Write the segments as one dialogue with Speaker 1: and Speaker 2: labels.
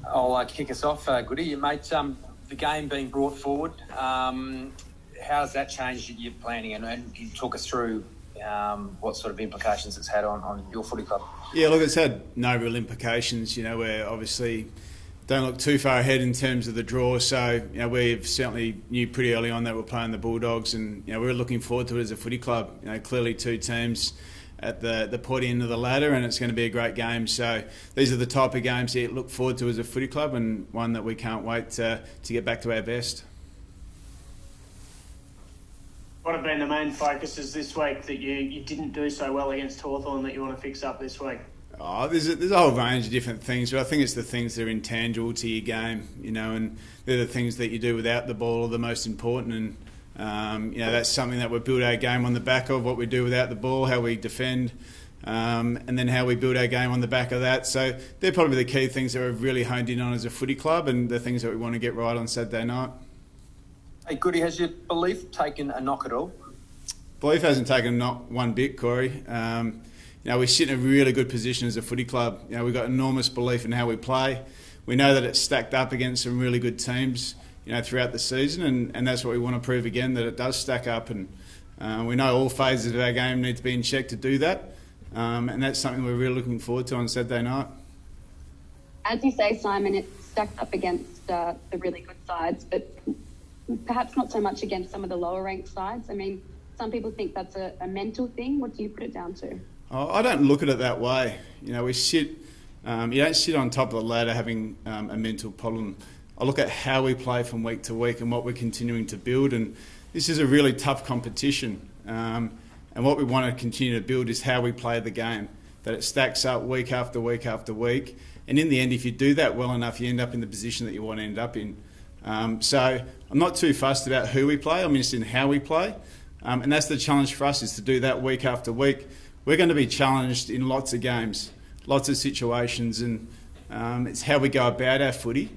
Speaker 1: I'll kick us off, Goody. Mate, the game being brought forward, how's that changed your planning? And can you talk us through what sort of implications it's had on your footy club?
Speaker 2: Yeah, look, it's had no real implications. We're obviously don't look too far ahead in terms of the draw. So, we've certainly knew pretty early on that we're playing the Bulldogs, and we're looking forward to it as a footy club. Clearly two teams at the pointy end of the ladder, and it's going to be a great game. So these are the type of games that you look forward to as a footy club, and one that we can't wait to get back to our best.
Speaker 3: What have been the main focuses this week that you didn't do so well against Hawthorn that you want to fix up this week?
Speaker 2: There's a whole range of different things, but I think it's the things that are intangible to your game, and they're the things that you do without the ball are the most important. And that's something that we build our game on the back of, what we do without the ball, how we defend, and then how we build our game on the back of that. So they're probably the key things that we've really honed in on as a footy club, and the things that we want to get right on Saturday night.
Speaker 1: Hey, Goody, has your belief taken a knock at all?
Speaker 2: Belief hasn't taken a knock one bit, Corey. We sit in a really good position as a footy club. We've got enormous belief in how we play. We know that it's stacked up against some really good teams, throughout the season, and that's what we want to prove again, that it does stack up. And we know all phases of our game need to be in check to do that, and that's something we're really looking forward to on Saturday night.
Speaker 4: As you say, Simon, it's stacked up against the really good sides, but perhaps not so much against some of the lower ranked sides. I mean, some people think that's a mental thing. What do you put it down to?
Speaker 2: I don't look at it that way. We sit. You don't sit on top of the ladder having a mental problem. I look at how we play from week to week and what we're continuing to build. And this is a really tough competition. And what we want to continue to build is how we play the game, that it stacks up week after week after week. And in the end, if you do that well enough, you end up in the position that you want to end up in. So I'm not too fussed about who we play. I'm interested in how we play. And that's the challenge for us, is to do that week after week. We're going to be challenged in lots of games, lots of situations, and it's how we go about our footy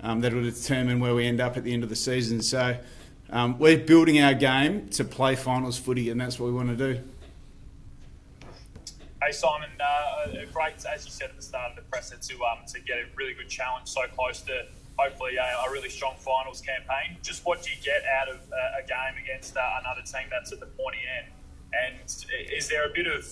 Speaker 2: that will determine where we end up at the end of the season. So we're building our game to play finals footy, and that's what we want to do.
Speaker 5: Hey Simon, great, as you said at the start of the presser, to get a really good challenge so close to hopefully a really strong finals campaign. Just what do you get out of a game against another team that's at the pointy end? And is there a bit of,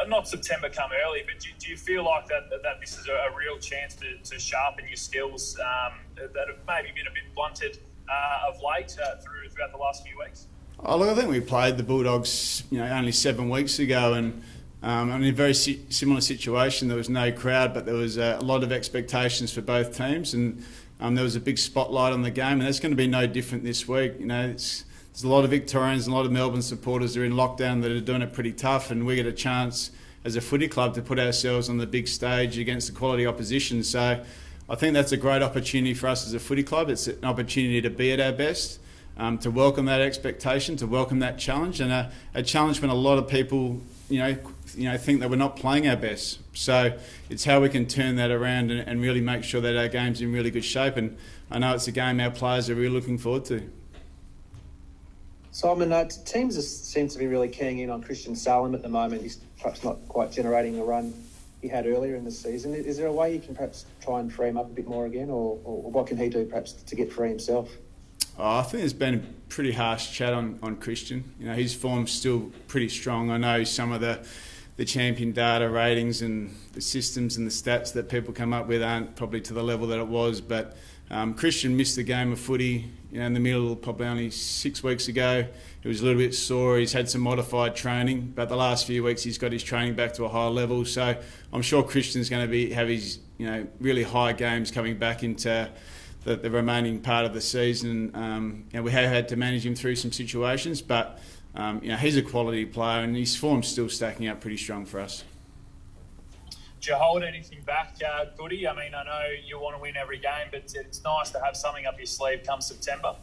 Speaker 5: not September come early, but do you feel like that this is a real chance to sharpen your skills that have maybe been a bit blunted of late throughout the last few weeks?
Speaker 2: Oh, look, I think we played the Bulldogs only 7 weeks ago, and in a very similar situation. There was no crowd, but there was a lot of expectations for both teams, and there was a big spotlight on the game, and that's going to be no different this week. There's a lot of Victorians and a lot of Melbourne supporters that are in lockdown that are doing it pretty tough, and we get a chance as a footy club to put ourselves on the big stage against the quality opposition. So I think that's a great opportunity for us as a footy club. It's an opportunity to be at our best, to welcome that expectation, to welcome that challenge, and a challenge when a lot of people think that we're not playing our best. So it's how we can turn that around and really make sure that our game's in really good shape. And I know it's a game our players are really looking forward to.
Speaker 6: Simon, teams seem to be really keying in on Christian Salem at the moment. He's perhaps not quite generating the run he had earlier in the season. Is there a way you can perhaps try and free him up a bit more again, or what can he do perhaps to get free himself?
Speaker 2: I think there's been a pretty harsh chat on Christian. His form's still pretty strong. I know some of the champion data ratings and the systems and the stats that people come up with aren't probably to the level that it was, but Christian missed the game of footy in the middle, probably only 6 weeks ago. He was a little bit sore. He's had some modified training, but the last few weeks he's got his training back to a higher level. So I'm sure Christian's going to have his really high games coming back into the remaining part of the season. We have had to manage him through some situations, but he's a quality player, and his form's still stacking up pretty strong for us.
Speaker 5: Do you hold anything back, Goody? I mean, I know you want to win every game, but it's nice to have something up your sleeve come September.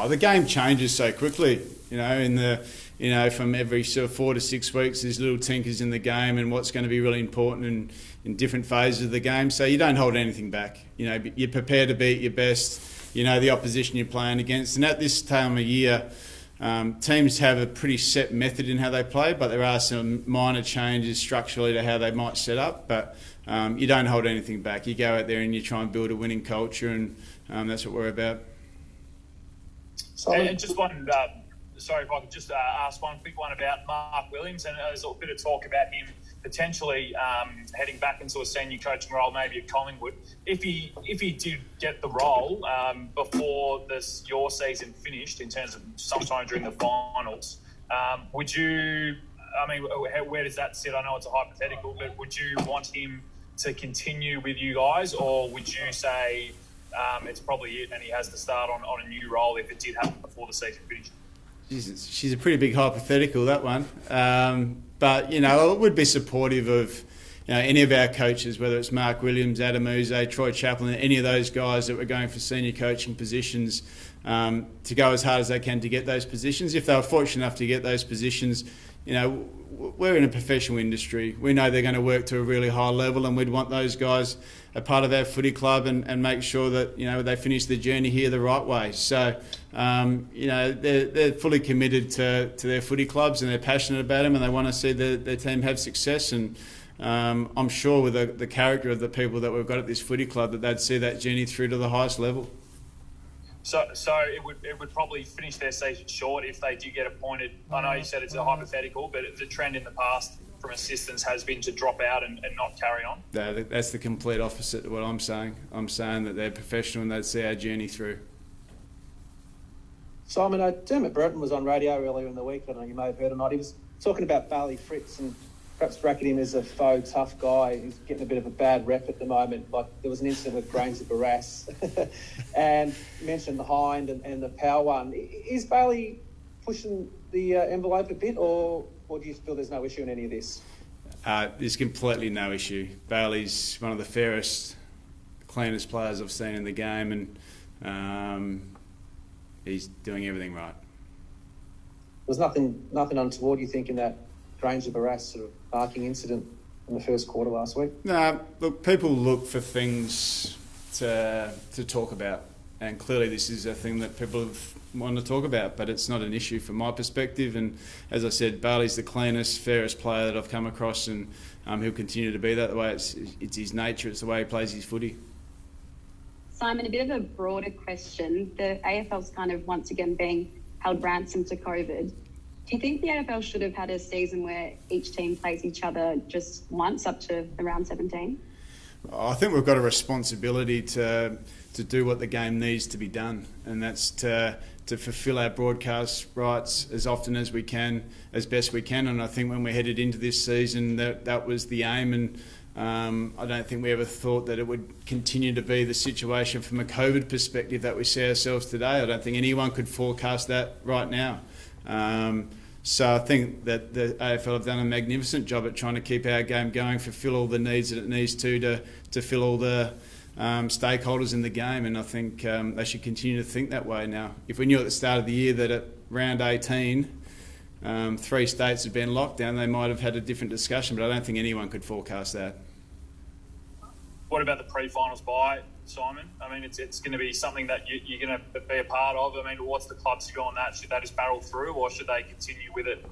Speaker 2: The game changes so quickly. From every sort of 4 to 6 weeks, there's little tinkers in the game and what's going to be really important in different phases of the game. So you don't hold anything back. You're prepared to be at your best. The opposition you're playing against, and at this time of year, teams have a pretty set method in how they play, but there are some minor changes structurally to how they might set up. But you don't hold anything back. You go out there and you try and build a winning culture, and that's what we're about.
Speaker 5: And just one, sorry if I could just ask one quick one about Mark Williams. And there's a bit of talk about him potentially heading back into a senior coaching role, maybe at Collingwood. If he did get the role before your season finished, in terms of sometime during the finals, would you? I mean, where does that sit? I know it's a hypothetical, but would you want him to continue with you guys, or would you say it's probably it and he has to start on a new role if it did happen before the season finished?
Speaker 2: She's a pretty big hypothetical, that one. But, it would be supportive of any of our coaches, whether it's Mark Williams, Adam Uze, Troy Chaplin, any of those guys that were going for senior coaching positions, to go as hard as they can to get those positions. If they were fortunate enough to get those positions, we're in a professional industry. We know they're going to work to a really high level, and we'd want those guys a part of our footy club and make sure that they finish the journey here the right way. So they're fully committed to their footy clubs, and they're passionate about them, and they want to see their team have success. And I'm sure with the character of the people that we've got at this footy club, that they'd see that journey through to the highest level.
Speaker 5: So it would probably finish their season short if they do get appointed. I know you said it's a hypothetical, but the trend in the past from assistants has been to drop out and not carry on.
Speaker 2: No, that's the complete opposite of what I'm saying. I'm saying that they're professional and they'd see our journey through.
Speaker 6: Simon, Dermot Burton was on radio earlier in the week. I don't know, you may have heard or not. He was talking about Bailey Fritz and perhaps bracket him as a faux tough guy. He's getting a bit of a bad rep at the moment. Like, there was an incident with Granger Barras and you mentioned the Hind and the Power one. Is Bailey pushing the envelope a bit, or do you feel there's no issue in any of this?
Speaker 2: There's completely no issue. Bailey's one of the fairest, cleanest players I've seen in the game, and he's doing everything right.
Speaker 6: There's nothing untoward, you think, in that Granger Barras sort of barking incident in the first quarter last week?
Speaker 2: No, look, people look for things to talk about, and clearly this is a thing that people want to talk about, but it's not an issue from my perspective. And as I said, Bailey's the cleanest, fairest player that I've come across, and he'll continue to be that way. It's his nature, it's the way he plays his footy.
Speaker 4: Simon, a bit of a broader question. The AFL's kind of once again being held ransom to COVID. Do you think the AFL should have had a season where each team plays each other just once up to around 17?
Speaker 2: I think we've got a responsibility to do what the game needs to be done, and that's to fulfil our broadcast rights as often as we can, as best we can. And I think when we headed into this season, that was the aim. And I don't think we ever thought that it would continue to be the situation from a COVID perspective that we see ourselves today. I don't think anyone could forecast that right now. So I think that the AFL have done a magnificent job at trying to keep our game going, fulfil all the needs that it needs to fill all the stakeholders in the game, and I think they should continue to think that way now. If we knew at the start of the year that at round 18 3 states had been locked down, they might have had a different discussion, but I don't think anyone could forecast that.
Speaker 5: What about the pre-finals bye, Simon? I mean, it's going to be something that you're going to be a part of. I mean, what's the club's view on that? Should they just barrel through, or should they continue with it?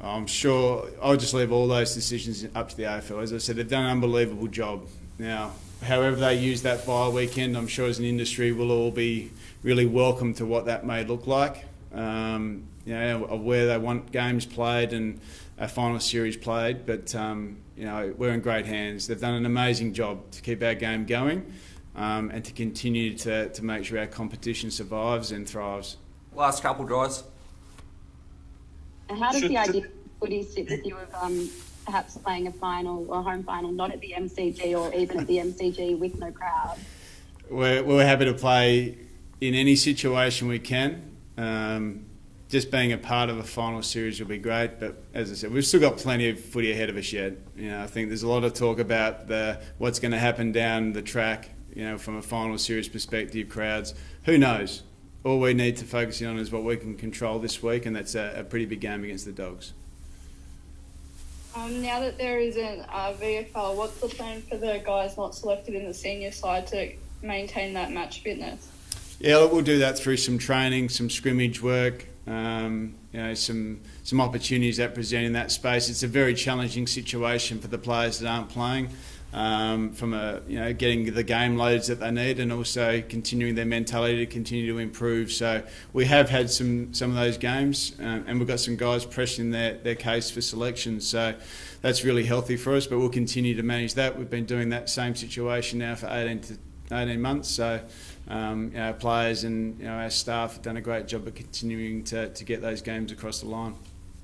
Speaker 2: I'm sure I'll just leave all those decisions up to the AFL. As I said, they've done an unbelievable job. Now, however they use that bye weekend, I'm sure as an industry we'll all be really welcome to what that may look like. Of where they want games played and a final series played, but we're in great hands. They've done an amazing job to keep our game going, and to continue to make sure our competition survives and thrives.
Speaker 7: Last couple drives.
Speaker 4: And how does the idea of footy sit with you of perhaps playing a final or home final not at the MCG, or even at the MCG with no crowd?
Speaker 2: We're happy to play in any situation we can. Just being a part of a final series will be great, but as I said, we've still got plenty of footy ahead of us yet. I think there's a lot of talk about what's going to happen down the track, from a final series perspective, crowds. Who knows? All we need to focus on is what we can control this week, and that's a pretty big game against the Dogs.
Speaker 8: Now that there isn't VFL, what's the plan for the guys not selected in the senior side to maintain that match fitness?
Speaker 2: Yeah, look, we'll do that through some training, some scrimmage work. some opportunities that present in that space. It's a very challenging situation for the players that aren't playing, from getting the game loads that they need, and also continuing their mentality to continue to improve. So we have had some of those games, and we've got some guys pressing their case for selection. So that's really healthy for us, but we'll continue to manage that. We've been doing that same situation now for 18 months. So our players and our staff have done a great job of continuing to get those games across the line.